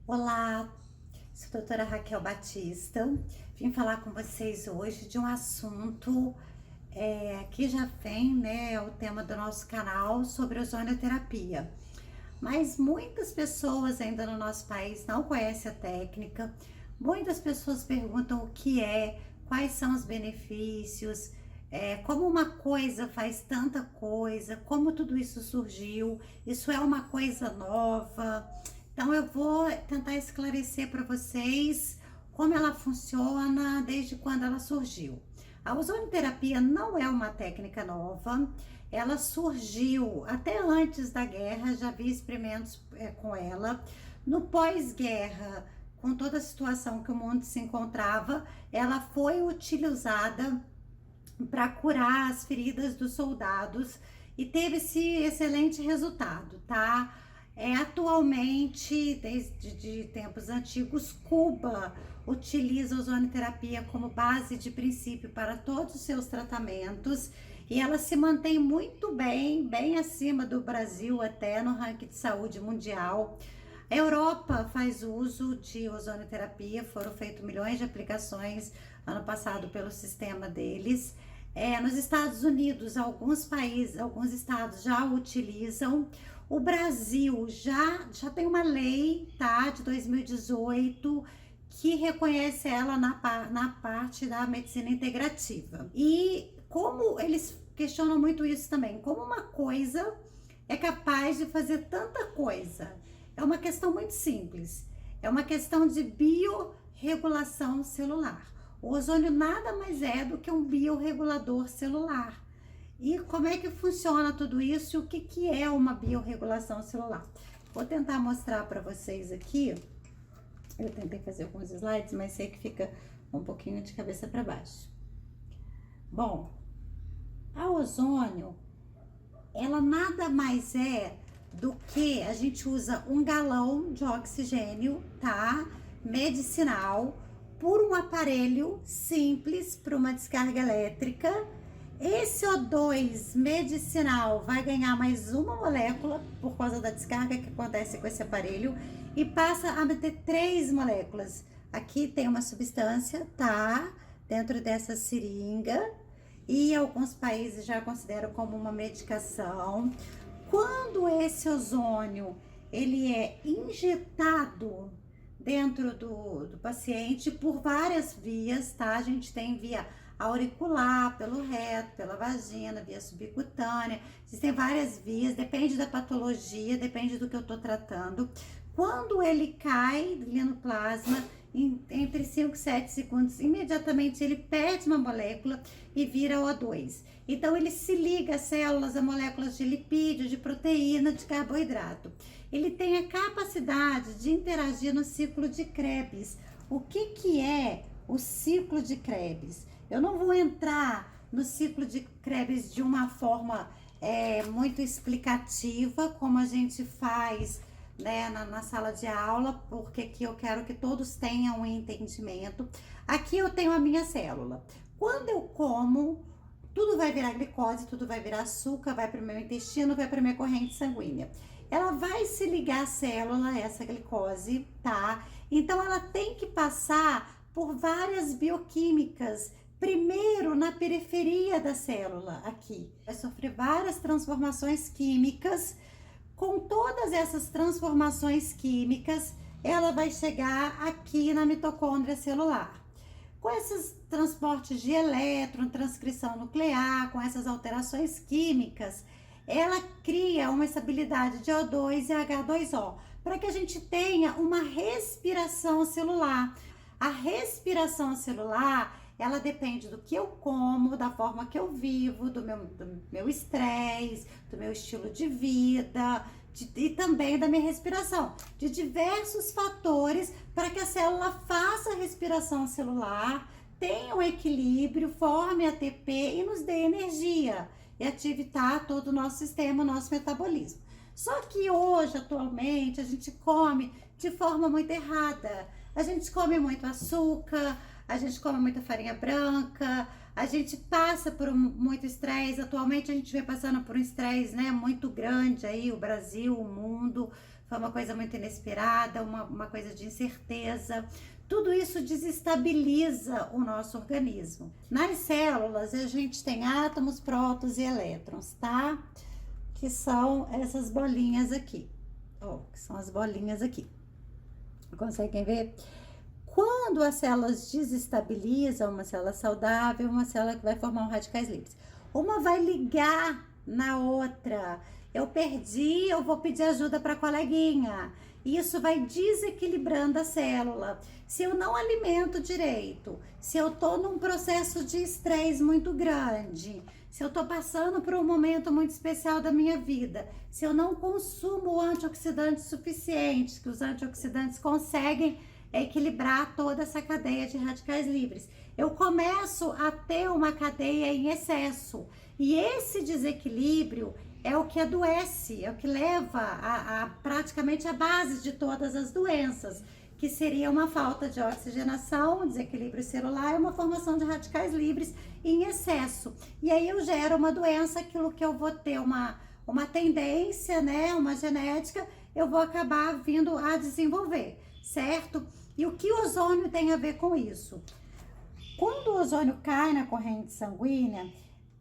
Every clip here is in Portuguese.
Olá, sou a doutora Raquel Batista. Vim falar com vocês hoje de um assunto que já vem, né, é o tema do nosso canal sobre ozonioterapia. Mas muitas pessoas ainda no nosso país não conhecem a técnica. Muitas pessoas perguntam o que é, quais são os benefícios, como uma coisa faz tanta coisa, como tudo isso surgiu, isso é uma coisa nova. Então eu vou tentar esclarecer para vocês como ela funciona desde quando ela surgiu. A ozonioterapia não é uma técnica nova, ela surgiu até antes da guerra, já vi experimentos com ela. No pós-guerra, com toda a situação que o mundo se encontrava, ela foi utilizada para curar as feridas dos soldados e teve esse excelente resultado, tá? Atualmente, desde tempos antigos, Cuba utiliza a ozonioterapia como base de princípio para todos os seus tratamentos e ela se mantém muito bem, bem acima do Brasil até no ranking de saúde mundial. A Europa faz uso de ozonioterapia, foram feitos milhões de aplicações ano passado pelo sistema deles. Nos Estados Unidos, alguns países, alguns estados já utilizam. O Brasil já tem uma lei, tá, de 2018 que reconhece ela na parte da medicina integrativa. E como eles questionam muito isso também, como uma coisa é capaz de fazer tanta coisa? É uma questão muito simples, é uma questão de biorregulação celular. O ozônio nada mais é do que um biorregulador celular. E como é que funciona tudo isso e o que é uma biorregulação celular? Vou tentar mostrar para vocês aqui. Eu tentei fazer alguns slides, mas sei que fica um pouquinho de cabeça para baixo. Bom, a ozônio, ela nada mais é do que a gente usa 1 galão de oxigênio, tá? Medicinal, por um aparelho simples para uma descarga elétrica. Esse O2 medicinal vai ganhar mais uma molécula por causa da descarga que acontece com esse aparelho e passa a ter 3 moléculas. Aqui tem uma substância, tá? Dentro dessa seringa e alguns países já consideram como uma medicação. Quando esse ozônio ele é injetado dentro do paciente por várias vias, tá? A gente tem via auricular, pelo reto, pela vagina, via subcutânea. Existem várias vias, depende da patologia, depende do que eu tô tratando. Quando ele cai ali no plasma, entre 5 e 7 segundos, imediatamente ele perde uma molécula e vira O2. Então ele se liga às células, a moléculas de lipídio, de proteína, de carboidrato. Ele tem a capacidade de interagir no ciclo de Krebs. O que é o ciclo de Krebs? Eu não vou entrar no ciclo de Krebs de uma forma muito explicativa, como a gente faz, né, na sala de aula, porque aqui eu quero que todos tenham um entendimento. Aqui eu tenho a minha célula. Quando eu como, tudo vai virar glicose, tudo vai virar açúcar, vai para o meu intestino, vai para minha corrente sanguínea. Ela vai se ligar à célula, essa glicose, tá? Então ela tem que passar por várias bioquímicas. Primeiro, na periferia da célula, aqui. Vai sofrer várias transformações químicas. Com todas essas transformações químicas, ela vai chegar aqui na mitocôndria celular. Com esses transportes de elétron, transcrição nuclear, com essas alterações químicas, ela cria uma estabilidade de O2 e H2O, para que a gente tenha uma respiração celular. A respiração celular, ela depende do que eu como, da forma que eu vivo, do meu estresse, do meu estilo de vida e também da minha respiração, de diversos fatores para que a célula faça a respiração celular, tenha um equilíbrio, forme ATP e nos dê energia e ative, tá, todo o nosso sistema, o nosso metabolismo. Só que hoje, atualmente, a gente come de forma muito errada. A gente come muito açúcar, a gente come muita farinha branca, a gente passa por muito estresse. Atualmente a gente vem passando por um estresse, né, muito grande aí, o Brasil, o mundo, foi uma coisa muito inesperada, uma coisa de incerteza. Tudo isso desestabiliza o nosso organismo. Nas células, a gente tem átomos, prótons e elétrons, tá? Que são essas bolinhas aqui. Ó, que são as bolinhas aqui. Conseguem ver? Quando as células desestabilizam, uma célula saudável, uma célula que vai formar um radicais livres. Uma vai ligar na outra. Eu perdi, eu vou pedir ajuda para a coleguinha. Isso vai desequilibrando a célula. Se eu não alimento direito, se eu estou num processo de estresse muito grande, se eu estou passando por um momento muito especial da minha vida, se eu não consumo antioxidantes suficientes, que os antioxidantes conseguem equilibrar toda essa cadeia de radicais livres, eu começo a ter uma cadeia em excesso. E esse desequilíbrio é o que adoece, é o que leva a praticamente a base de todas as doenças, que seria uma falta de oxigenação, um desequilíbrio celular e uma formação de radicais livres em excesso. E aí eu gero uma doença, aquilo que eu vou ter uma tendência, né, uma genética, eu vou acabar vindo a desenvolver, certo? E o que o ozônio tem a ver com isso? Quando o ozônio cai na corrente sanguínea,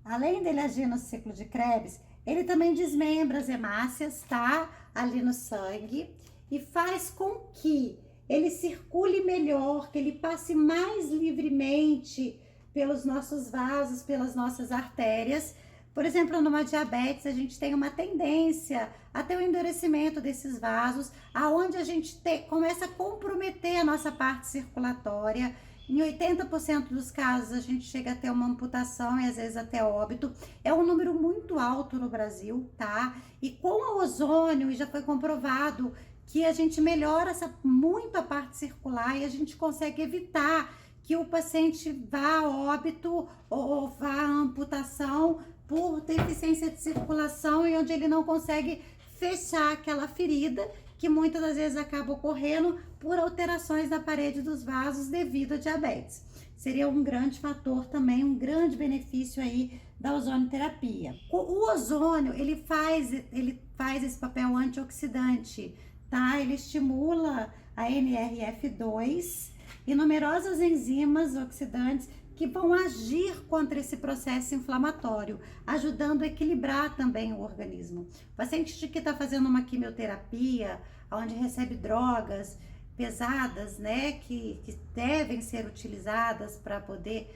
além dele agir no ciclo de Krebs, ele também desmembra as hemácias, tá? Ali no sangue, e faz com que ele circule melhor, que ele passe mais livremente pelos nossos vasos, pelas nossas artérias. Por exemplo, numa diabetes, a gente tem uma tendência a ter o endurecimento desses vasos, aonde a gente começa a comprometer a nossa parte circulatória. Em 80% dos casos, a gente chega a ter uma amputação e às vezes até óbito. É um número muito alto no Brasil, tá? E com o ozônio, já foi comprovado que a gente melhora muito a parte circular e a gente consegue evitar que o paciente vá a óbito ou vá a amputação por deficiência de circulação e onde ele não consegue fechar aquela ferida, que muitas das vezes acaba ocorrendo por alterações na parede dos vasos devido à diabetes. Seria um grande fator também, um grande benefício aí da ozonoterapia. O ozônio, ele faz esse papel antioxidante, tá? Ele estimula a NRF2 e numerosas enzimas oxidantes que vão agir contra esse processo inflamatório, ajudando a equilibrar também o organismo. O paciente que está fazendo uma quimioterapia, onde recebe drogas pesadas, né, que devem ser utilizadas para poder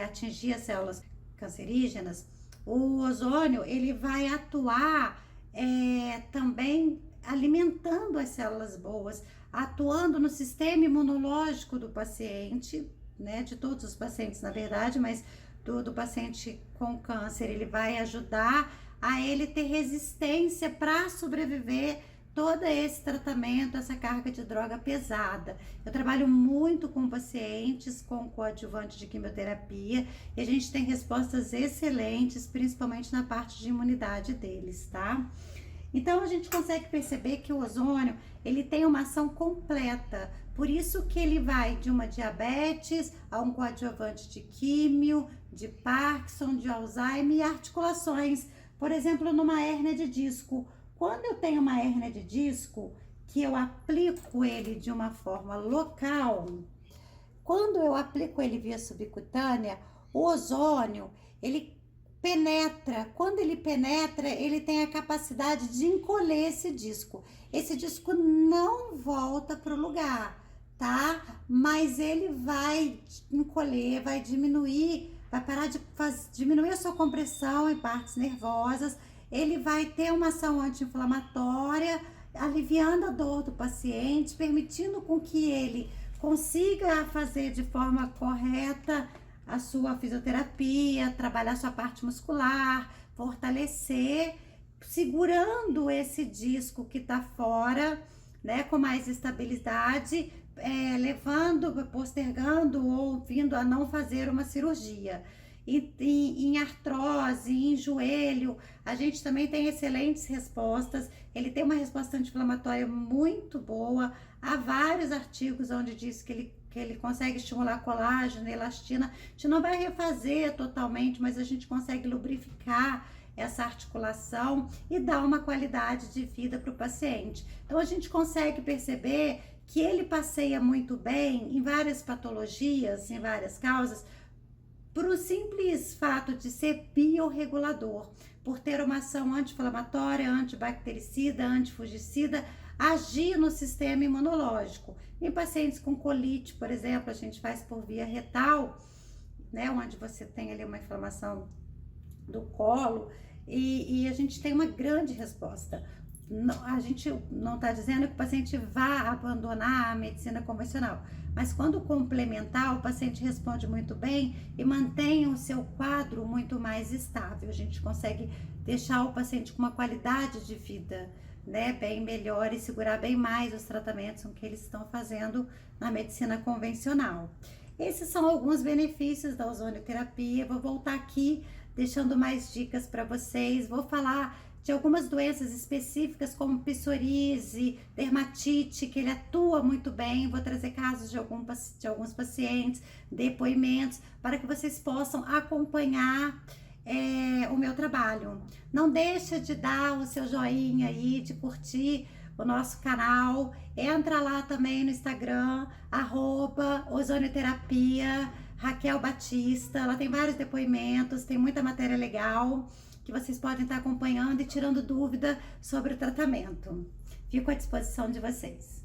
atingir as células cancerígenas, o ozônio, ele vai atuar também alimentando as células boas, atuando no sistema imunológico do paciente, né, de todos os pacientes, na verdade, mas do paciente com câncer, ele vai ajudar a ele ter resistência para sobreviver todo esse tratamento, essa carga de droga pesada. Eu trabalho muito com pacientes com coadjuvante de quimioterapia e a gente tem respostas excelentes, principalmente na parte de imunidade deles, tá? Então a gente consegue perceber que o ozônio, ele tem uma ação completa, por isso que ele vai de uma diabetes a um coadjuvante de químio, de Parkinson, de Alzheimer e articulações. Por exemplo, numa hérnia de disco. Quando eu tenho uma hérnia de disco, que eu aplico ele de uma forma local, quando eu aplico ele via subcutânea, o ozônio, ele penetra. Quando ele penetra, ele tem a capacidade de encolher esse disco. Esse disco não volta para o lugar, tá? Mas ele vai encolher, vai diminuir, vai parar de diminuir a sua compressão em partes nervosas. Ele vai ter uma ação anti-inflamatória, aliviando a dor do paciente, permitindo com que ele consiga fazer de forma correta a sua fisioterapia, trabalhar a sua parte muscular, fortalecer, segurando esse disco que está fora, né, com mais estabilidade, postergando ou vindo a não fazer uma cirurgia. Em artrose, em joelho, a gente também tem excelentes respostas. Ele tem uma resposta anti-inflamatória muito boa. Há vários artigos onde diz que ele consegue estimular colágeno, elastina. A gente não vai refazer totalmente, mas a gente consegue lubrificar essa articulação e dar uma qualidade de vida para o paciente. Então a gente consegue perceber que ele passeia muito bem em várias patologias, em várias causas, por um simples fato de ser biorregulador, por ter uma ação anti-inflamatória, antibactericida, antifungicida, agir no sistema imunológico. Em pacientes com colite, por exemplo, a gente faz por via retal, né, onde você tem ali uma inflamação do colo, e a gente tem uma grande resposta. Não, a gente não está dizendo que o paciente vá abandonar a medicina convencional, mas quando complementar, o paciente responde muito bem e mantém o seu quadro muito mais estável. A gente consegue deixar o paciente com uma qualidade de vida, né, bem melhor e segurar bem mais os tratamentos que eles estão fazendo na medicina convencional. Esses são alguns benefícios da ozonioterapia. Vou voltar aqui deixando mais dicas para vocês. Vou falar de algumas doenças específicas como psoríase, dermatite, que ele atua muito bem. Vou trazer casos de alguns pacientes, depoimentos, para que vocês possam acompanhar o meu trabalho. Não deixa de dar o seu joinha aí, de curtir o nosso canal. Entra lá também no Instagram, @ozonioterapia, Raquel Batista. Ela tem vários depoimentos, tem muita matéria legal que vocês podem estar acompanhando e tirando dúvida sobre o tratamento. Fico à disposição de vocês.